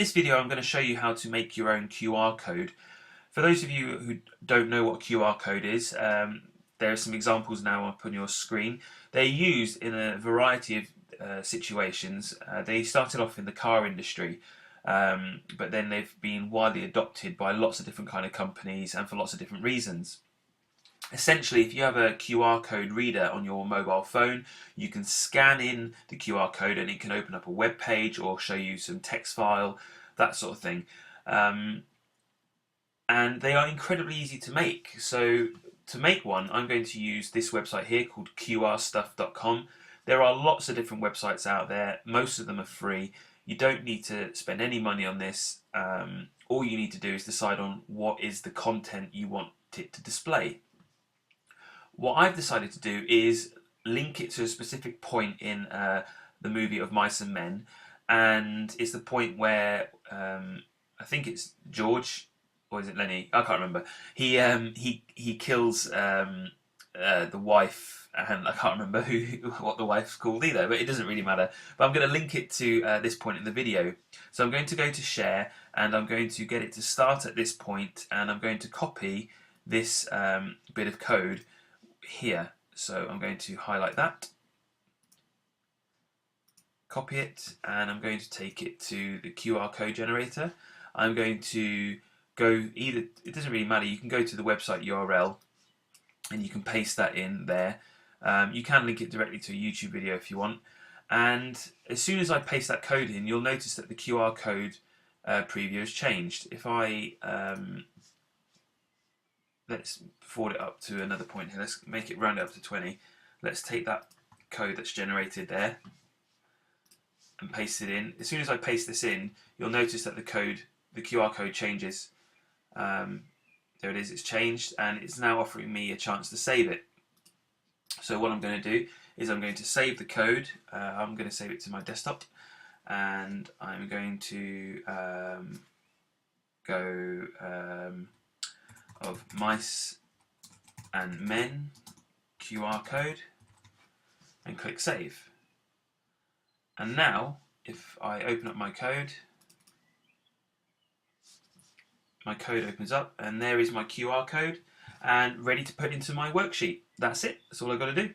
this video I'm going to show you how to make your own QR code. For those of you who don't know what a QR code is, there are some examples now up on your screen. They're used in a variety of situations. They started off in the car industry, but then they've been widely adopted by lots of different kind of companies and for lots of different reasons. Essentially, if you have a QR code reader on your mobile phone, you can scan in the QR code and it can open up a web page or show you some text file, that sort of thing. And they are incredibly easy to make. So to make one, I'm going to use this website here called qrstuff.com. There are lots of different websites out there. Most of them are free. You don't need to spend any money on this. All you need to do is decide on what is the content you want it to display. What I've decided to do is link it to a specific point in the movie of Mice and Men, and it's the point where I think it's George, or is it Lenny? I can't remember. He kills the wife, and I can't remember what the wife's called either, but it doesn't really matter. But I'm going to link it to this point in the video. So I'm going to go to share, and I'm going to get it to start at this point, and I'm going to copy this bit of code here. So I'm going to highlight that, copy it, and I'm going to take it to the QR code generator. I'm going to go either, it doesn't really matter, you can go to the website URL and you can paste that in there. You can link it directly to a YouTube video if you want. And as soon as I paste that code in, you'll notice that the QR code preview has changed. If I let's forward it up to another point here. Let's make it round it up to 20. Let's take that code that's generated there and paste it in. As soon as I paste this in, you'll notice that the QR code changes. There it is, it's changed, and it's now offering me a chance to save it. So what I'm going to do is I'm going to save the code. I'm going to save it to my desktop, and I'm going to go of Mice and Men QR code and click save. And now if I open up my code opens up, and there is my QR code and ready to put into my worksheet. That's it. That's all I've got to do.